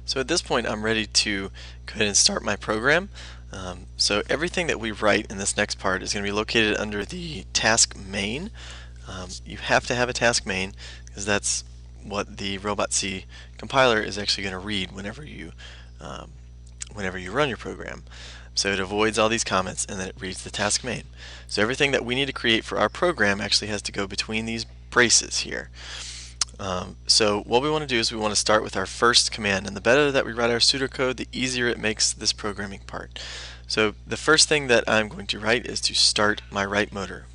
So at this point I'm ready to go ahead and start my program. So everything that we write in this next part is going to be located under the task main. You have to have a task main because that's what the ROBOTC compiler is actually going to read um, whenever you run your program. So it avoids all these comments and then it reads the task main. So everything that we need to create for our program actually has to go between these braces here. So what we want to do is we want to start with our first command, and the better that we write our pseudocode, the easier it makes this programming part. So the first thing that I'm going to write is to start my write motor.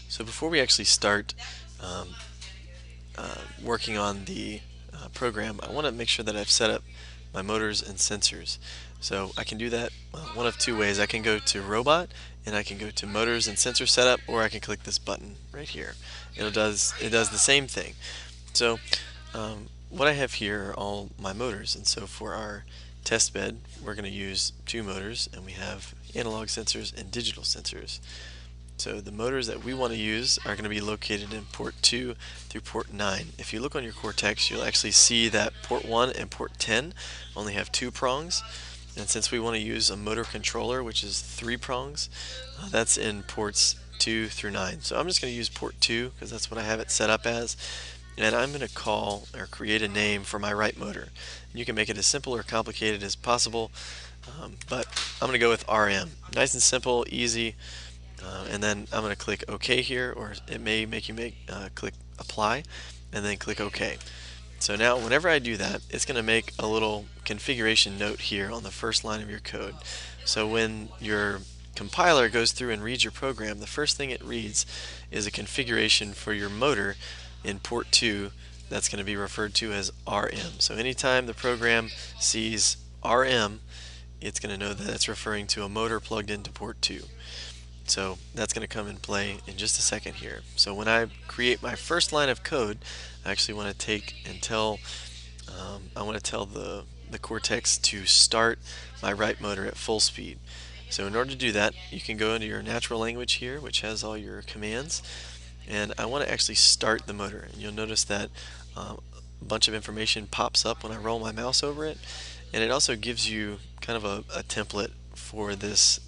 So before we actually start um, working on the program, I want to make sure that I've set up my motors and sensors. So I can do that one of two ways. I can go to Robot and I can go to Motors and Sensor Setup, or I can click this button right here. It does the same thing. So what I have here are all my motors, and so for our test bed we're going to use two motors, and we have analog sensors and digital sensors. So the motors that we want to use are going to be located in port 2 through port 9. If you look on your Cortex, you'll actually see that port 1 and port 10 only have 2 prongs. And since we want to use a motor controller, which is 3 prongs, that's in ports 2 through 9. So I'm just going to use port 2 because that's what I have it set up as. And I'm going to call or create a name for my write motor. And you can make it as simple or complicated as possible, but I'm going to go with RM. Nice and simple, easy. And then I'm going to click OK here, or it may make you click Apply and then click OK. So now whenever I do that, it's going to make a little configuration note here on the first line of your code. So when your compiler goes through and reads your program, the first thing it reads is a configuration for your motor in port 2 that's going to be referred to as RM. So anytime the program sees RM, it's going to know that it's referring to a motor plugged into port 2. So that's going to come in play in just a second here. So when I create my first line of code, I actually want to take and tell the Cortex to start my write motor at full speed. So in order to do that, you can go into your natural language here, which has all your commands, and I want to actually start the motor. And you'll notice that a bunch of information pops up when I roll my mouse over it, and it also gives you kind of a template for this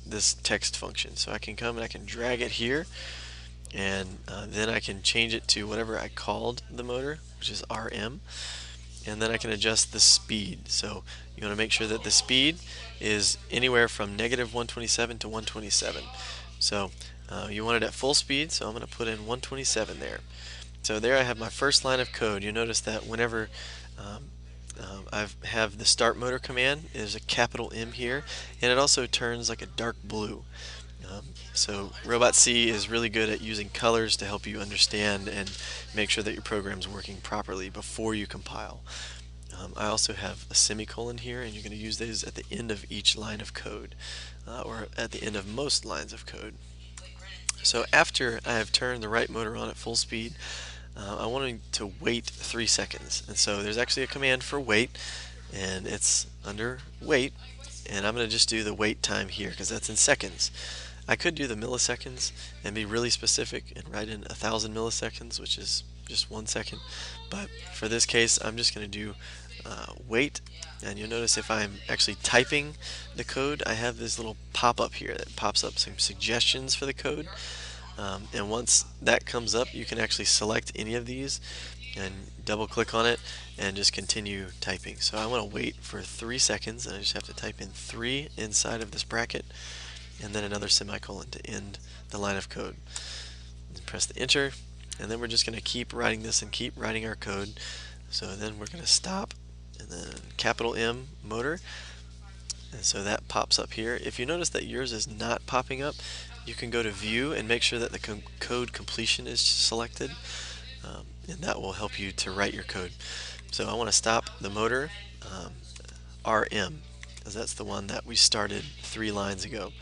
text function. So I can come and I can drag it here, and then I can change it to whatever I called the motor, which is RM, and then I can adjust the speed. So you want to make sure that the speed is anywhere from -127 to 127. So you want it at full speed, so I'm going to put in 127 there. So there I have my first line of code. You'll notice that whenever I have the start motor command, there's a capital M here, and it also turns like a dark blue. So ROBOTC is really good at using colors to help you understand and make sure that your program is working properly before you compile. I also have a semicolon here, and you're going to use these at the end of each line of code, or at the end of most lines of code. So after I have turned the write motor on at full speed, I want to wait 3 seconds. And so there's actually a command for wait, and it's under wait, and I'm going to just do the wait time here because that's in seconds. I could do the milliseconds and be really specific and write in 1,000 milliseconds, which is just 1 second, but for this case I'm just going to do wait. And you'll notice if I'm actually typing the code, I have this little pop-up here that pops up some suggestions for the code, and once that comes up, you can actually select any of these and double click on it and just continue typing. So I want to wait for 3 seconds, and I just have to type in 3 inside of this bracket and then another semicolon to end the line of code. And press the enter, and then we're just going to keep writing this and keep writing our code. So then we're going to stop, and then capital M motor, and so that pops up here. If you notice that yours is not popping up, you can go to view and make sure that the code completion is selected, and that will help you to write your code. So I want to stop the motor RM, because that's the one that we started 3 lines ago,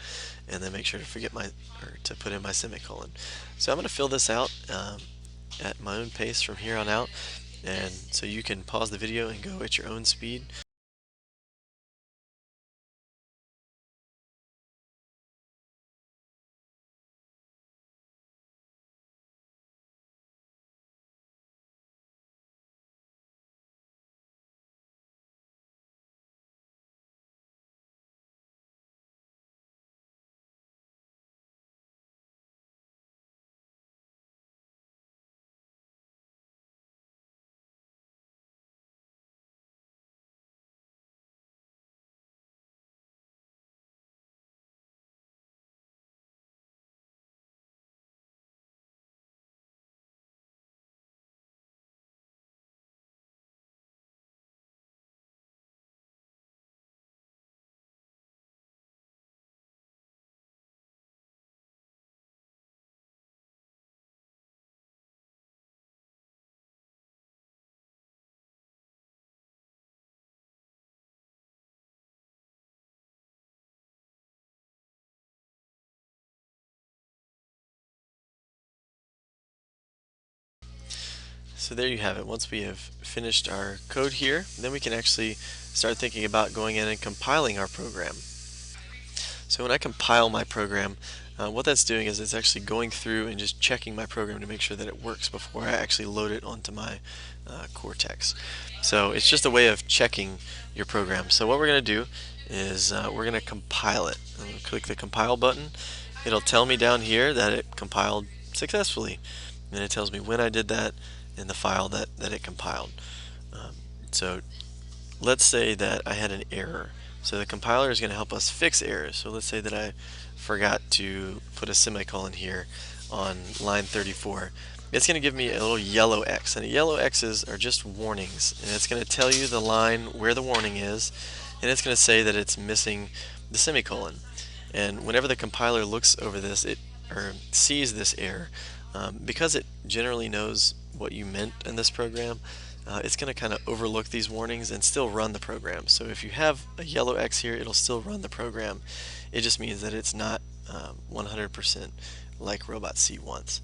and then make sure to put in my semicolon. So I'm going to fill this out at my own pace from here on out, and so you can pause the video and go at your own speed. So there you have it. Once we have finished our code here, then we can actually start thinking about going in and compiling our program. So when I compile my program, what that's doing is it's actually going through and just checking my program to make sure that it works before I actually load it onto my Cortex. So it's just a way of checking your program. So what we're going to do is we're going to compile it. I'm going to click the compile button. It'll tell me down here that it compiled successfully. And it tells me when I did that in the file that it compiled. So let's say that I had an error. So the compiler is going to help us fix errors. So let's say that I forgot to put a semicolon here on line 34. It's going to give me a little yellow X, and the yellow X's are just warnings, and it's going to tell you the line where the warning is, and it's going to say that it's missing the semicolon. And whenever the compiler looks over this, or sees this error, because it generally knows what you meant in this program, it's going to kind of overlook these warnings and still run the program. So if you have a yellow X here, it'll still run the program. It just means that it's not 100% like ROBOTC wants.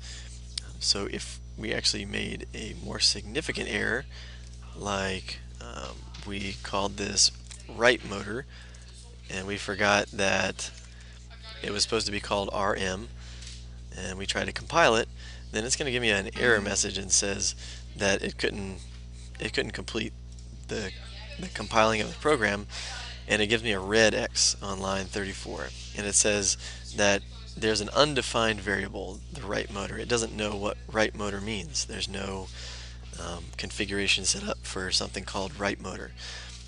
So if we actually made a more significant error, like we called this write motor, and we forgot that it was supposed to be called RM, and we try to compile it, then it's going to give me an error message and says that it couldn't complete the compiling of the program, and it gives me a red X on line 34, and it says that there's an undefined variable, the write motor. It doesn't know what write motor means. There's no configuration set up for something called write motor.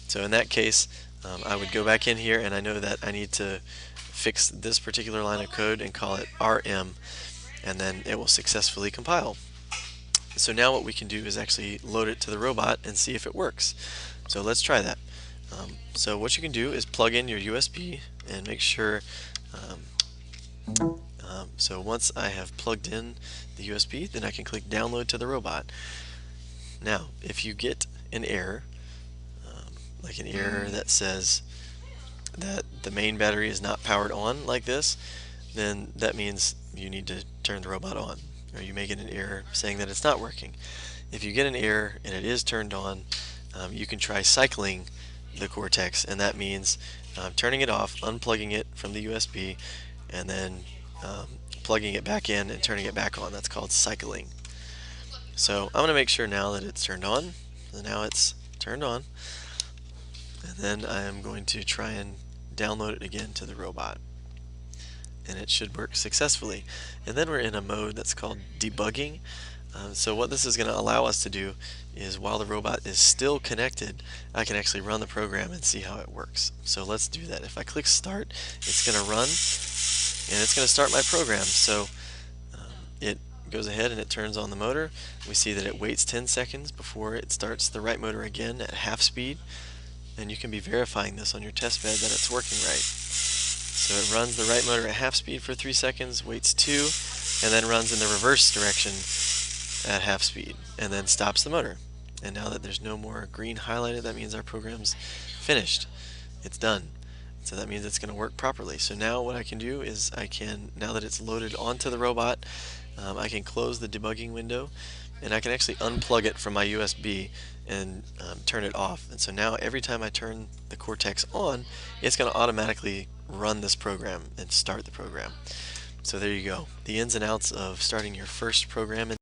So in that case, I would go back in here, and I know that I need to fix this particular line of code and call it RM, and then it will successfully compile. So now what we can do is actually load it to the robot and see if it works. So let's try that. So what you can do is plug in your USB and make sure, so once I have plugged in the USB, then I can click download to the robot. Now if you get an error, like an error that says that the main battery is not powered on like this, then that means you need to turn the robot on. Or you may get an error saying that it's not working. If you get an error and it is turned on, you can try cycling the Cortex, and that means turning it off, unplugging it from the USB, and then plugging it back in and turning it back on. That's called cycling. So I'm going to make sure now that it's turned on. So now it's turned on, and then I am going to try and download it again to the robot, and it should work successfully. And then we're in a mode that's called debugging. So what this is going to allow us to do is, while the robot is still connected, I can actually run the program and see how it works. So let's do that. If I click start, it's going to run, and it's going to start my program. So it goes ahead and it turns on the motor. We see that it waits 10 seconds before it starts the write motor again at half speed, and you can be verifying this on your test bed that it's working right. So it runs the write motor at half speed for 3 seconds, waits 2, and then runs in the reverse direction at half speed, and then stops the motor. And now that there's no more green highlighted, that means our program's finished. It's done. So that means it's going to work properly. So now what I can do is now that it's loaded onto the robot, I can close the debugging window, and I can actually unplug it from my USB and turn it off. And so now every time I turn the Cortex on, it's going to automatically run this program and start the program. So there you go, the ins and outs of starting your first program in